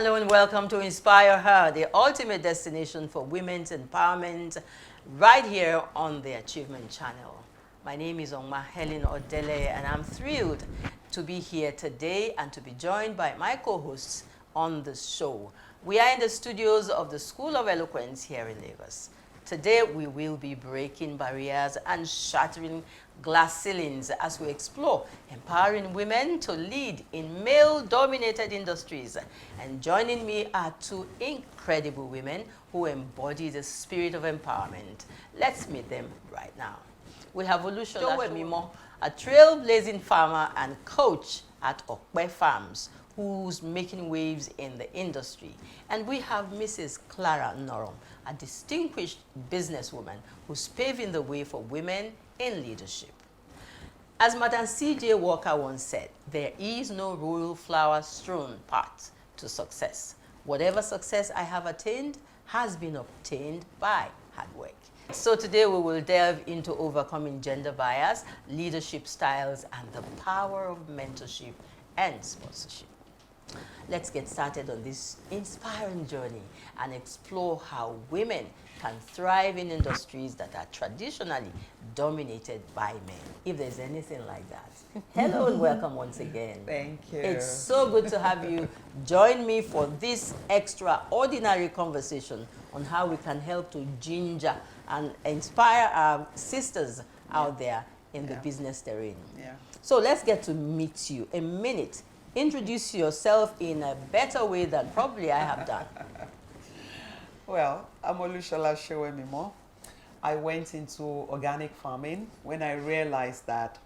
Hello and welcome to Inspire Her, the ultimate destination for women's empowerment, right here on the Achievement Channel. My name is Helen Omma Odeleye, and I'm thrilled to be here today and to be joined by my co-hosts on the show. We are in the studios of the School of Eloquence here in Lagos. Today we will be breaking barriers and shattering glass ceilings as we explore empowering women to lead in male-dominated industries. And joining me are two incredible women who embody the spirit of empowerment. Let's meet them right now. We have Olusola Sowemimo, a trailblazing farmer and coach at Okpe Farms, who's making waves in the industry. And we have Mrs. Clara Nnorom, a distinguished businesswoman who's paving the way for women in leadership. As Madam C.J. Walker once said, there is no royal flower-strewn path to success. Whatever success I have attained has been obtained by hard work. So today we will delve into overcoming gender bias, leadership styles, and the power of mentorship and sponsorship. Let's get started on this inspiring journey and explore how women can thrive in industries that are traditionally dominated by men, if there's anything like that. Hello and welcome once again. Thank you. It's so good to have you join me for this extraordinary conversation on how we can help to ginger and inspire our sisters out there in the business terrain. So let's get to meet you. A minute. Introduce yourself in a better way than probably I have done. Well, I'm Olusola Sowemimo. I went into organic farming when I realized that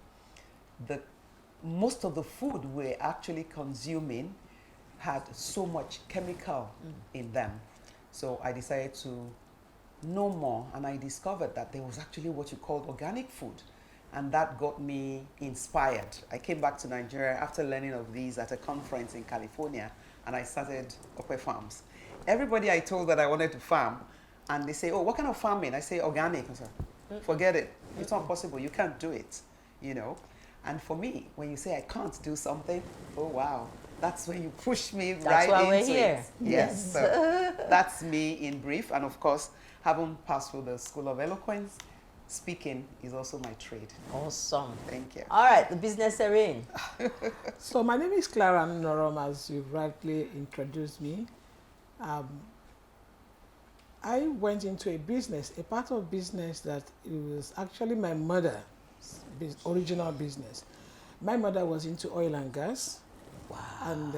most of the food we're actually consuming had so much chemical in them. So I decided to know more, and I discovered that there was actually what you called organic food. And that got me inspired. I came back to Nigeria after learning of these at a conference in California, and I started Okpe Farms. Everybody I told that I wanted to farm, and they say, oh, what kind of farming? I say organic. I said, forget it. It's not possible. You can't do it, you know. And for me, when you say I can't do something, oh, wow. That's when you push me right into it. That's why we're here. Yes. So that's me in brief. And of course, having passed through the School of Eloquence, speaking is also my trade. Awesome. Thank you. All right, the business terrain. So my name is Clara Nnorom, as you've rightly introduced me. I went into a part of business that it was actually my mother's original business. My mother was into oil and gas. Wow. And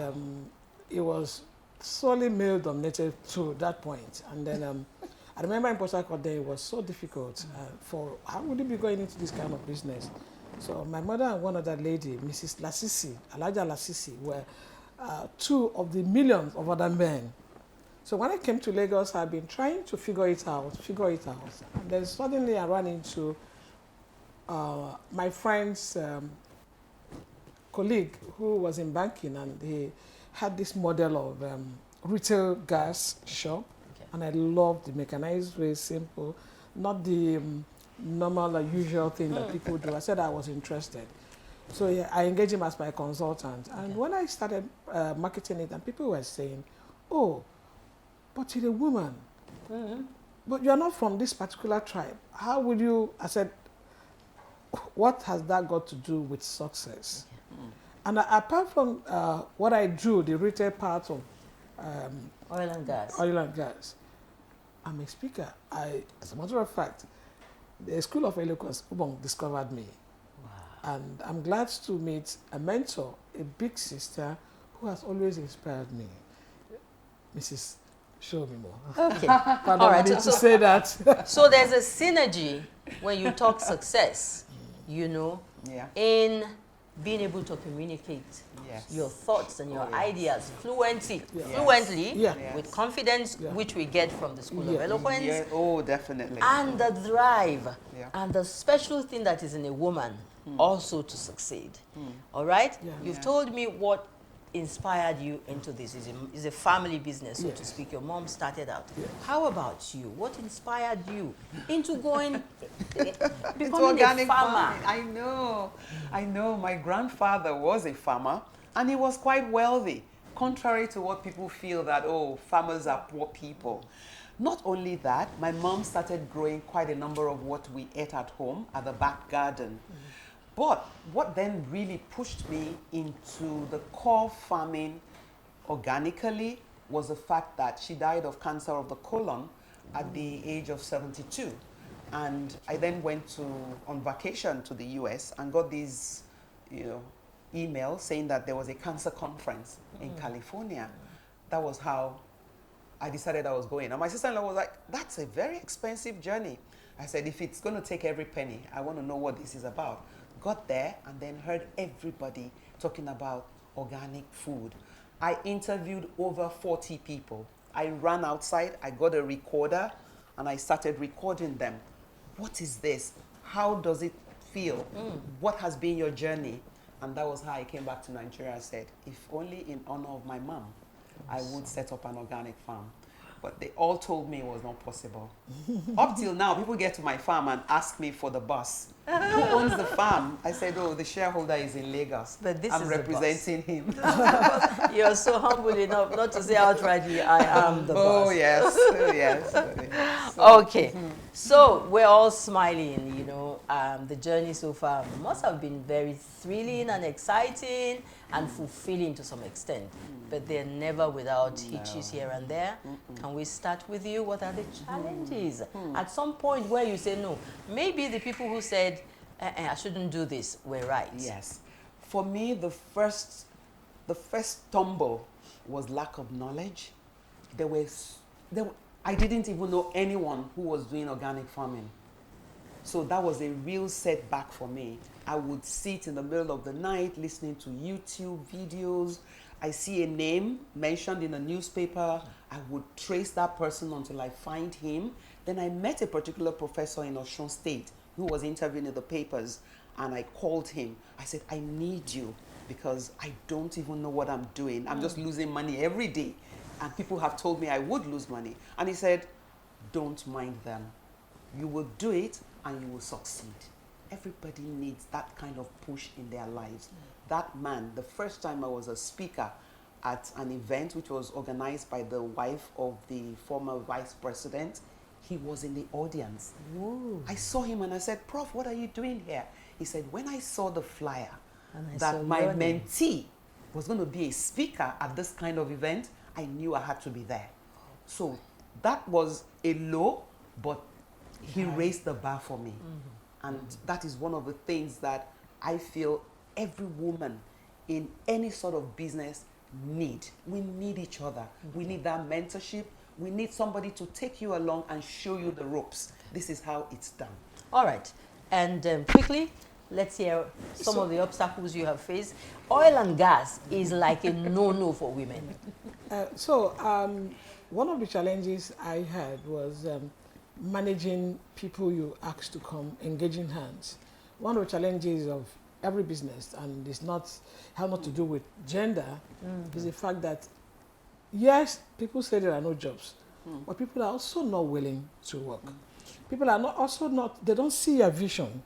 it was solely male dominated to that point. And then I remember in Port Harcourt then it was so difficult for how would you be going into this kind of business? So my mother and one other lady, Mrs. Lasisi, Alaja Lasisi, were two of the millions of other men. So when I came to Lagos, I've been trying to figure it out. And then suddenly I ran into my friend's colleague who was in banking, and he had this model of retail gas shop. And I loved the mechanized way, simple, not the normal or usual thing that people do. I said I was interested. So yeah, I engaged him as my consultant. And when I started marketing it, and people were saying, oh, but you're a woman. But you're not from this particular tribe. How would you? I said, what has that got to do with success? And apart from what I do, the retail part of Oil and gas. I'm a speaker. As a matter of fact, the School of Eloquence discovered me. Wow. And I'm glad to meet a mentor, a big sister who has always inspired me, Mrs. Sowemimo. Okay. All right. To say that. So there's a synergy when you talk success, you know, in being able to communicate your thoughts and your ideas fluently, with confidence, which we get from the School of Eloquence. Oh, definitely. And the drive and the special thing that is in a woman also to succeed. All right? You've told me what inspired you into this. It's a family business, so to speak. Your mom started out. How about you? What inspired you into becoming a farmer? I know. My grandfather was a farmer, and he was quite wealthy. contrary to what people feel that, oh, farmers are poor people. Not only that, my mom started growing quite a number of what we ate at home at the back garden. But what then really pushed me into the core farming organically was the fact that she died of cancer of the colon at the age of 72. And I then went on vacation to the US and got these, emails saying that there was a cancer conference in California. That was how I decided I was going. And my sister-in-law was like, that's a very expensive journey. I said, if it's going to take every penny, I want to know what this is about. Got there and then heard everybody talking about organic food. I interviewed over 40 people. I ran outside, I got a recorder, and I started recording them. What is this? How does it feel? What has been your journey? And that was how I came back to Nigeria. I said, if only in honor of my mom, I would set up an organic farm. But they all told me it was not possible. Up till now, people get to my farm and ask me for the boss. Who owns the farm? I said, oh, the shareholder is in Lagos. But this I'm is representing him. You're so humble enough not to say outrightly, I am the boss. Oh, yes. Oh, yes. So, okay. So we're all smiling, the journey so far must have been very thrilling and exciting and fulfilling to some extent. But they're never without hitches here and there. Can we start with you? What are the challenges? At some point where you say, no, maybe the people who said, I shouldn't do this were right. Yes. For me, the first stumble was lack of knowledge. I didn't even know anyone who was doing organic farming. So that was a real setback for me. I would sit in the middle of the night listening to YouTube videos. I see a name mentioned in a newspaper. I would trace that person until I find him. Then I met a particular professor in Osun State who was interviewing in the papers, and I called him. I said, I need you because I don't even know what I'm doing. I'm just losing money every day. And people have told me I would lose money. And he said, don't mind them. You will do it and you will succeed. Everybody needs that kind of push in their lives. That man, the first time I was a speaker at an event which was organized by the wife of the former vice president, he was in the audience. Whoa. I saw him and I said, Prof, what are you doing here? He said, when I saw the flyer And that my mentee was going to be a speaker at this kind of event, I knew I had to be there. So that was a low, but he raised the bar for me. And that is one of the things that I feel every woman in any sort of business need. We need each other. We need that mentorship. We need somebody to take you along and show you the ropes. This is how it's done. All right. And quickly, let's hear some of the obstacles you have faced. Oil and gas is like a no-no for women. One of the challenges I had was managing people you ask to come, engaging hands. One of the challenges of every business, and it's not have not to do with gender, is the fact that yes, people say there are no jobs, but people are also not willing to work. People are not they don't see a vision.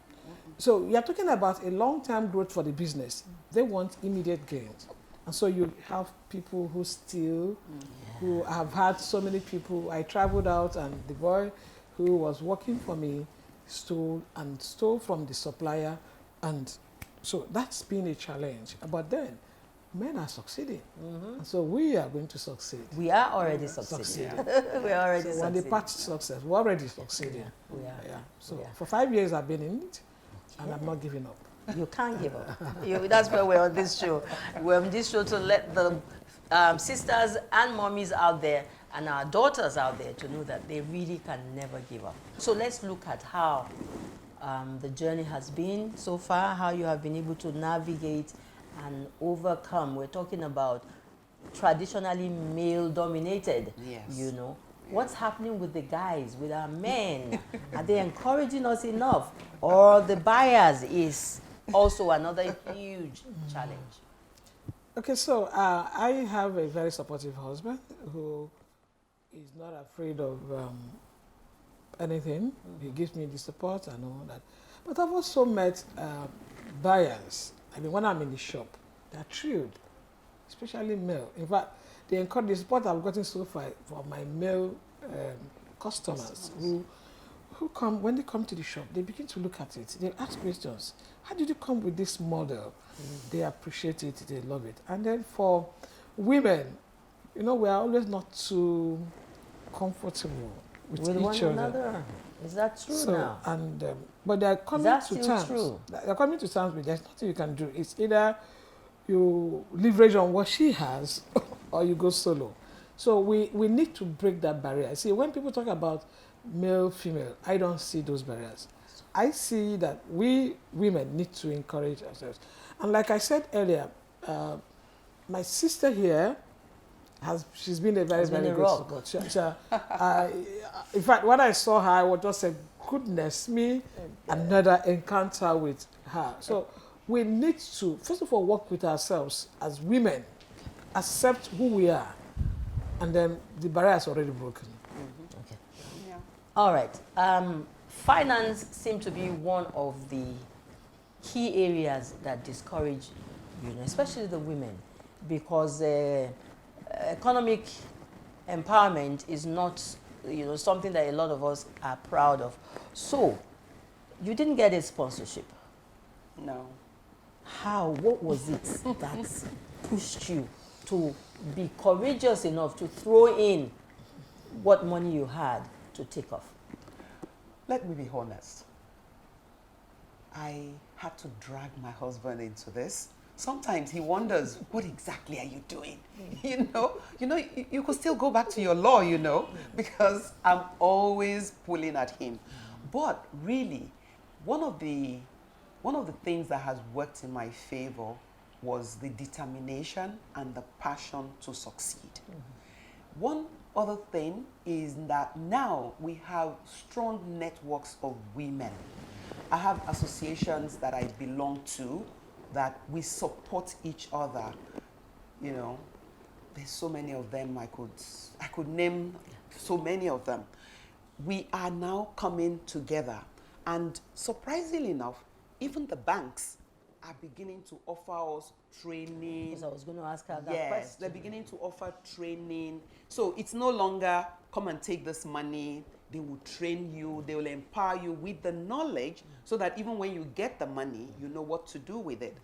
So you're talking about a long-term growth for the business. They want immediate gains. And so you have people who steal, who have had so many people. I traveled out and the boy who was working for me stole from the supplier. And so that's been a challenge. But then men are succeeding. And so we are going to succeed. We are already succeeding. We are already succeeding. When the path to success, we're already succeeding. So for 5 years I've been in it, and I'm not giving up. You can't give up. That's why we're on this show. We're on this show to let the sisters and mommies out there and our daughters out there to know that they really can never give up. So let's look at how the journey has been so far, how you have been able to navigate and overcome. We're talking about traditionally male-dominated, What's happening with the guys, with our men? Are they encouraging us enough? Or the buyers is also another huge challenge? Okay, so I have a very supportive husband who is not afraid of anything. He gives me the support and all that. But I've also met buyers. I mean, when I'm in the shop, they're thrilled. especially male. In fact, they encourage the support I've gotten so far for my male customers who come, when they come to the shop, they begin to look at it. They ask questions. How did you come with this model? They appreciate it, they love it. And then for women, you know, we are always not too comfortable with each one other. another. Is that true now? And but they are coming to terms. True? They're coming to terms with there's nothing you can do. It's either you leverage on what she has or you go solo. So we need to break that barrier. See, when people talk about male, female, I don't see those barriers. I see that we women need to encourage ourselves. And like I said earlier, my sister here she's been a very good support. In fact, when I saw her, I was just saying, goodness me, another encounter with her. So we need to, first of all, work with ourselves as women, accept who we are, and then the barrier is already broken. Okay. Yeah. All right. Finance seems to be one of the key areas that discourage women, especially the women, because economic empowerment is not, something that a lot of us are proud of. So, you didn't get a sponsorship. No. How? What was it that pushed you to be courageous enough to throw in what money you had to take off? Let me be honest. I had to drag my husband into this. Sometimes he wonders, what exactly are you doing? You could still go back to your law, because I'm always pulling at him. But really, one of the things that has worked in my favor was the determination and the passion to succeed. One other thing is that now we have strong networks of women. I have associations that I belong to that we support each other. There's so many of them. I could name so many of them. We are now coming together, and surprisingly enough, even the banks are beginning to offer us training. Yes, I was going to ask her that yes, question. They're beginning to offer training. So it's no longer come and take this money. They will train you. They will empower you with the knowledge so that even when you get the money, you know what to do with it.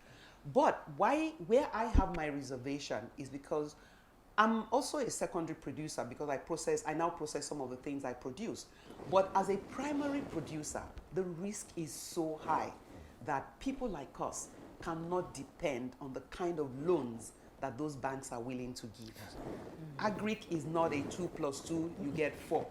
But where I have my reservation is because I'm also a secondary producer, because I now process some of the things I produce. But as a primary producer, the risk is so high that people like us cannot depend on the kind of loans that those banks are willing to give. Agric is not a 2 + 2, you get 4.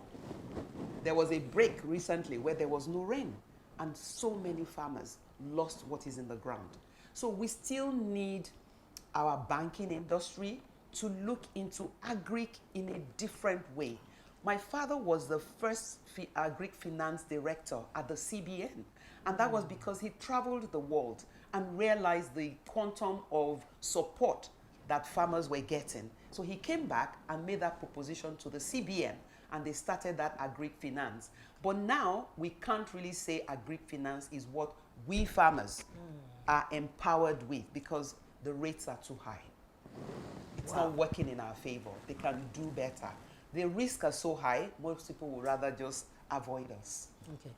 There was a break recently where there was no rain, and so many farmers lost what is in the ground. So we still need our banking industry to look into agric in a different way. My father was the first agric finance director at the CBN, and that was because he traveled the world and realized the quantum of support that farmers were getting. So he came back and made that proposition to the CBN, and they started that agric finance. But now we can't really say agric finance is what we farmers are empowered with, because the rates are too high. It's not working in our favor. They can do better. The risks are so high, most people would rather just avoid us. Okay.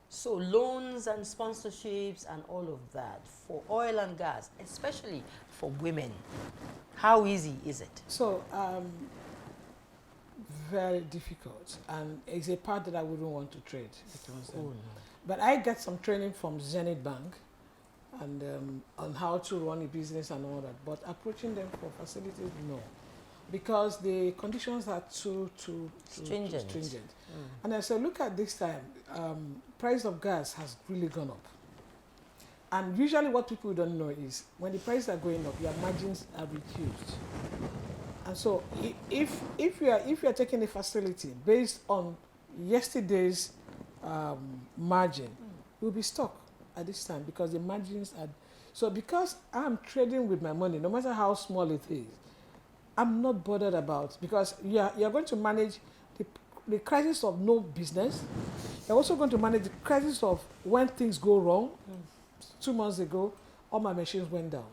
So loans and sponsorships and all of that for oil and gas, especially for women, how easy is it? So, very difficult, and it's a part that I wouldn't want to trade. Because, no. But I get some training from Zenith Bank, and on how to run a business and all that. But approaching them for facilities, no, because the conditions are too stringent. And I said, look at this time, price of gas has really gone up. And usually what people don't know is when the prices are going up, your margins are reduced. And so if you are taking a facility based on yesterday's margin, you'll be stuck at this time, because the margins are. So because I'm trading with my money, no matter how small it is, I'm not bothered about, because you're going to manage the crisis of no business. You're also going to manage the crisis of when things go wrong. 2 months ago, all my machines went down.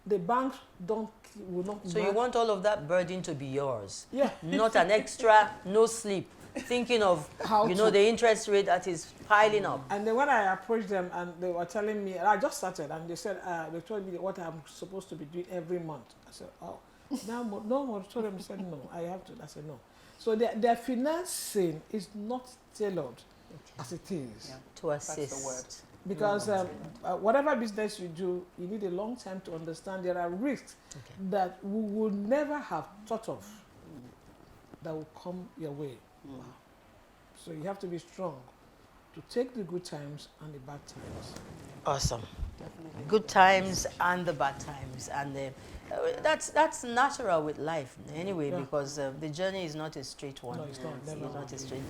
the banks will not. So you want all of that burden to be yours? Yeah. Not an extra, no sleep, thinking of the interest rate that is piling up. And then when I approached them and they were telling me, and I just started, and they said they told me what I'm supposed to be doing every month. I said, oh, no moratorium. Said no, I have to. I said no. So their financing is not tailored as it is. Yeah. To assist. That's the word. Because whatever business you do, you need a long time to understand there are risks that we would never have thought of that will come your way. Wow. So you have to be strong to take the good times and the bad times. Awesome. Definitely. Good times and the bad times, and that's natural with life anyway, because the journey is not a straight one. No, it's not. It's not a straight.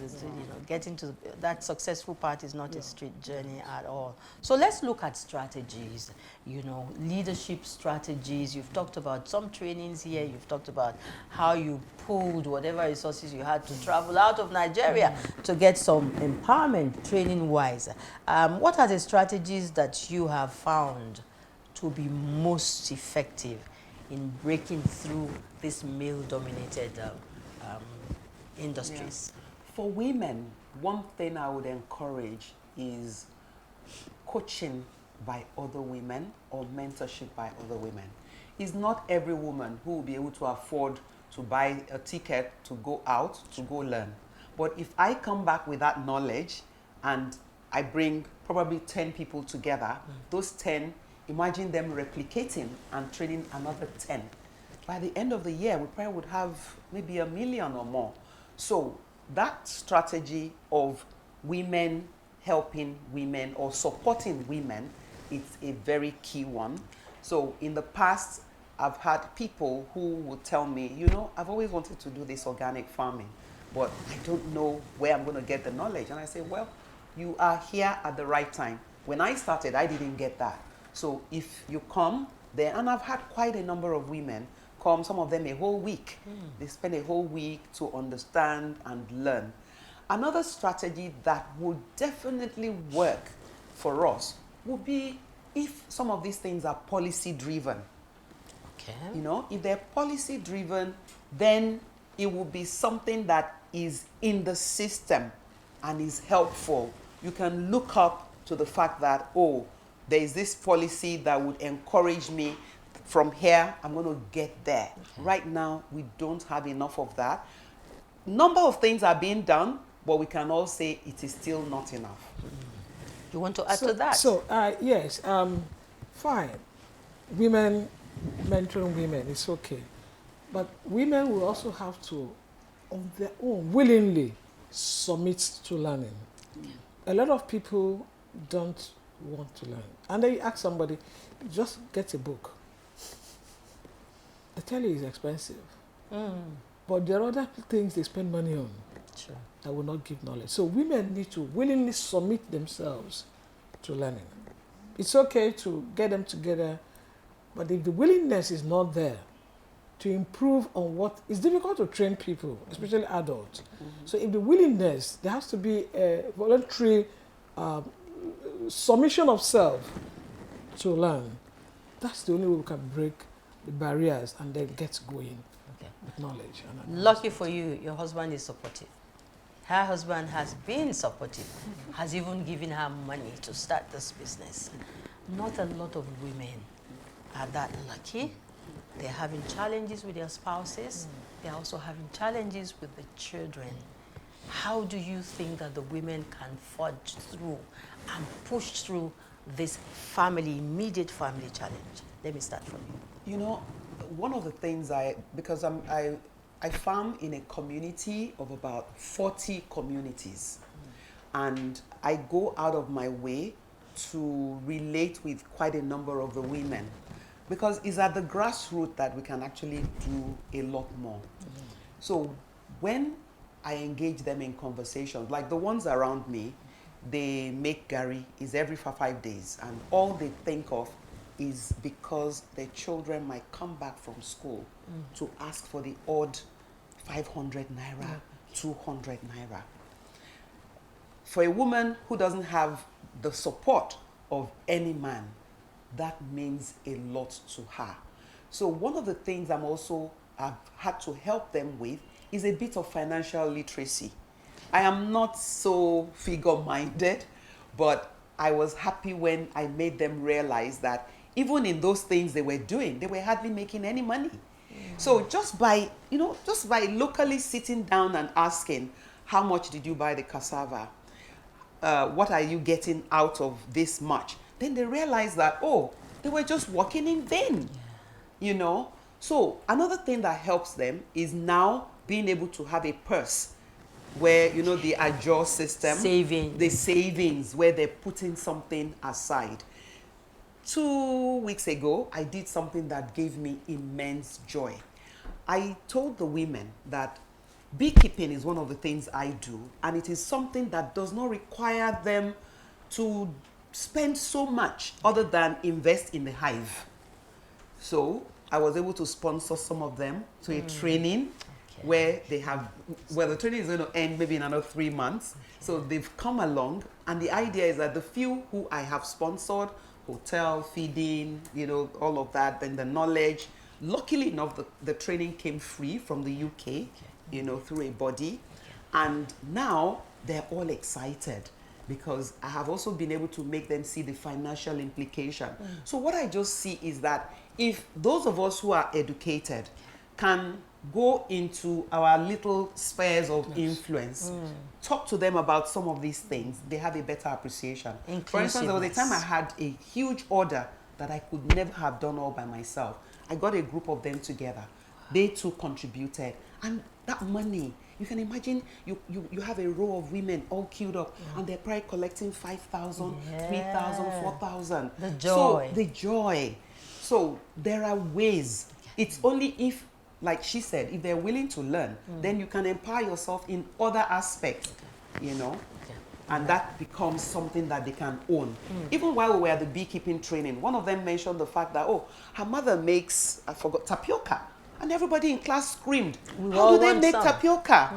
Getting to that successful part is not a straight journey at all. So let's look at strategies. Leadership strategies. You've talked about some trainings here. You've talked about how you pulled whatever resources you had to travel out of Nigeria to get some empowerment training-wise. What are the strategies that you have found to be most effective in breaking through these male-dominated industries? Yeah. For women, one thing I would encourage is coaching by other women or mentorship by other women. It's not every woman who will be able to afford to buy a ticket to go out, to go learn. But if I come back with that knowledge and I bring probably 10 people together, those 10, imagine them replicating and training another 10. By the end of the year, we probably would have maybe 1 million or more. So that strategy of women helping women or supporting women is a very key one. So in the past, I've had people who would tell me, I've always wanted to do this organic farming, but I don't know where I'm going to get the knowledge. And I say, well, you are here at the right time. When I started, I didn't get that. So if you come there, and I've had quite a number of women come, some of them a whole week. They spend a whole week to understand and learn. Another strategy that would definitely work for us would be if some of these things are policy driven. Okay. If they're policy driven, then it will be something that is in the system and is helpful. You can look up to the fact that, there is this policy that would encourage me from here, I'm going to get there. Okay. Right now, we don't have enough of that. Number of things are being done, but we can all say it is still not enough. You want to add to that? So, yes, fine. Women, mentoring women, it's okay. But women will also have to, on their own, willingly submit to learning. Yeah. A lot of people don't want to learn. And then you ask somebody, just get a book. They tell you it's expensive. But there are other things they spend money on that will not give knowledge. So women need to willingly submit themselves to learning. It's okay to get them together, but if the willingness is not there to improve on what, it's difficult to train people, especially adults. So if the willingness, there has to be a voluntary submission of self to learn. That's the only way we can break the barriers and then get going with knowledge. Lucky for you, your husband is supportive. Her husband has been supportive, has even given her money to start this business. Not a lot of women are that lucky. They're having challenges with their spouses. They're also having challenges with the children. How do you think that the women can forge through and push through this immediate family challenge? Let me start from you. One of the things because I farm in a community of about 40 communities, and I go out of my way to relate with quite a number of the women, because it's at the grassroots that we can actually do a lot more. So when I engage them in conversations, like the ones around me, they make gari is every 5 days, and all they think of is because their children might come back from school to ask for the odd 500 naira, 200 naira. For a woman who doesn't have the support of any man, that means a lot to her. So one of the things I've had to help them with is a bit of financial literacy. I am not so figure-minded, but I was happy when I made them realize that even in those things they were doing, they were hardly making any money. So just by locally sitting down and asking, how much did you buy the cassava? What are you getting out of this much? Then they realize that, oh, they were just working in vain, you know. So another thing that helps them is now being able to have a purse where, you know, the Ajor system, the savings, where they're putting something aside. 2 weeks ago, I did something that gave me immense joy. I told the women that beekeeping is one of the things I do, and it is something that does not require them to spend so much other than invest in the hive. So I was able to sponsor some of them to a training where they have, well, the training is going to end maybe in another 3 months. So they've come along, and the idea is that the few who I have sponsored, hotel, feeding, you know, all of that, then the knowledge. Luckily enough, the training came free from the UK, you know, through a body. And now they're all excited because I have also been able to make them see the financial implication. So what I just see is that if those of us who are educated can go into our little spheres of influence, talk to them about some of these things, they have a better appreciation. For instance, there was a time I had a huge order that I could never have done all by myself. I got a group of them together. They too contributed. And that money, you can imagine you have a row of women all queued up and they're probably collecting 5,000, 3,000, 4,000. The joy. So the joy. So there are ways. It's only if, like she said, if they're willing to learn, then you can empower yourself in other aspects, you know. And that becomes something that they can own. Even while we were at the beekeeping training, one of them mentioned the fact that, oh, her mother makes, I forgot, tapioca. And everybody in class screamed, how do they make tapioca?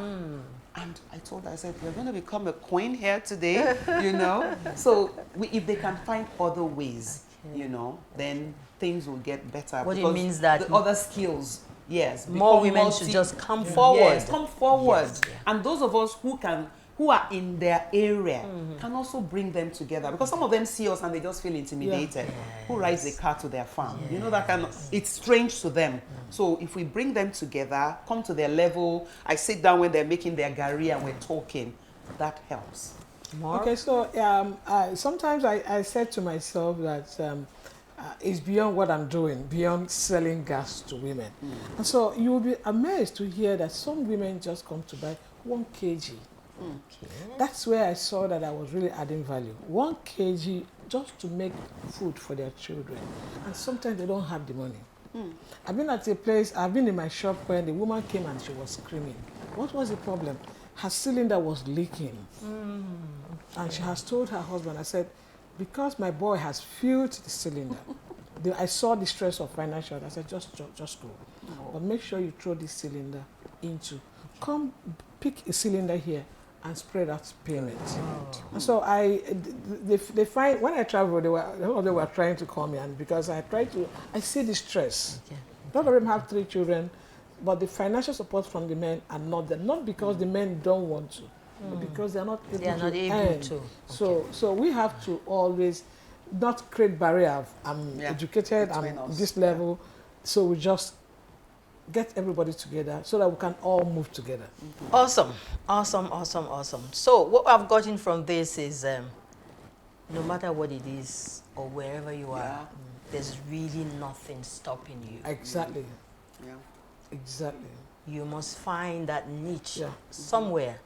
And I told her, I said, you're going to become a queen here today, you know. So if they can find other ways, you know, then things will get better. What it means that the other skills, yes. More women should just come forward. Yes, come forward. Yes, And those of us who are in their area can also bring them together, because some of them see us and they just feel intimidated. Who rides a car to their farm? You know, that kind of, it's strange to them. So if we bring them together, come to their level, I sit down when they're making their gari and we're talking, that helps. Okay, so sometimes I said to myself that it's beyond what I'm doing, beyond selling gas to women. And so you will be amazed to hear that some women just come to buy 1 kg. That's where I saw that I was really adding value. 1 kg just to make food for their children. And sometimes they don't have the money. I've been at a place, I've been in my shop where the woman came and she was screaming. What was the problem? Her cylinder was leaking. And she has told her husband, I said, because my boy has filled the cylinder, I saw the stress of financial, I said, just go. But make sure you throw this cylinder into. Come pick a cylinder here and spread out payment. And so they find, when I travel, they were trying to call me, and because I see the stress. A lot of them have 3 children, but the financial support from the men are not there. Not because the men don't want to, but because they're not able to. So we have to always not create barrier. I'm educated, I'm this level, so we just get everybody together so that we can all move together. Awesome. So what I've gotten from this is no matter what it is or wherever you are, there's really nothing stopping you. Exactly. Exactly. You must find that niche somewhere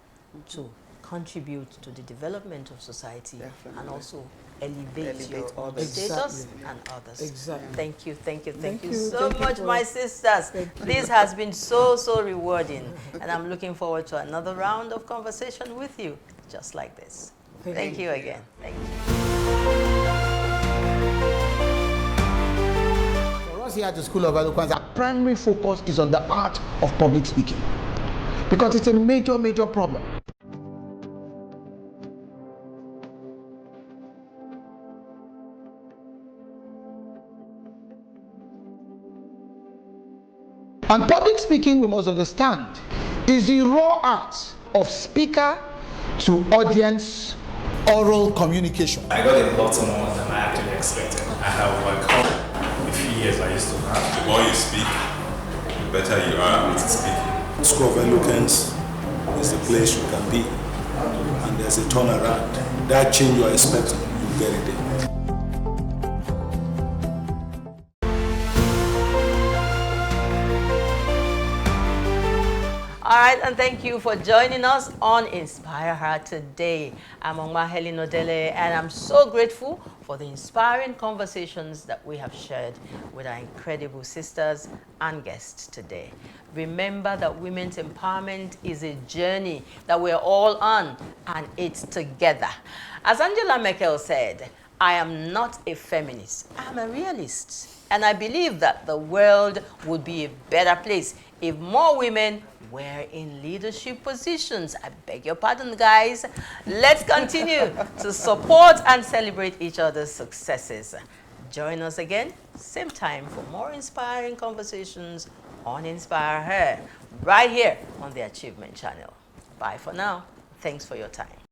to contribute to the development of society and also elevate your status and others. Exactly. Thank you so much, my sisters. This has been so rewarding, and I'm looking forward to another round of conversation with you, just like this. Thank you again. Thank you. For us here at the School of Eloquence, our primary focus is on the art of public speaking, because it's a major problem. And public speaking, we must understand, is the raw art of speaker to audience oral communication. I got a lot more than I actually expected. I have overcome the fears I used to have. The more you speak, the better you are at speaking. School of Eloquence is the place you can be, and there's a turnaround. That change you are expecting, you get it there. All right, and thank you for joining us on Inspire Her today. I'm Helen Odeleye, and I'm so grateful for the inspiring conversations that we have shared with our incredible sisters and guests today. Remember that women's empowerment is a journey that we're all on, and it's together. As Angela Merkel said, I am not a feminist, I'm a realist. And I believe that the world would be a better place if more women were in leadership positions. I beg your pardon, guys. Let's continue to support and celebrate each other's successes. Join us again, same time, for more inspiring conversations on InspireHER, right here on the Achievement Channel. Bye for now. Thanks for your time.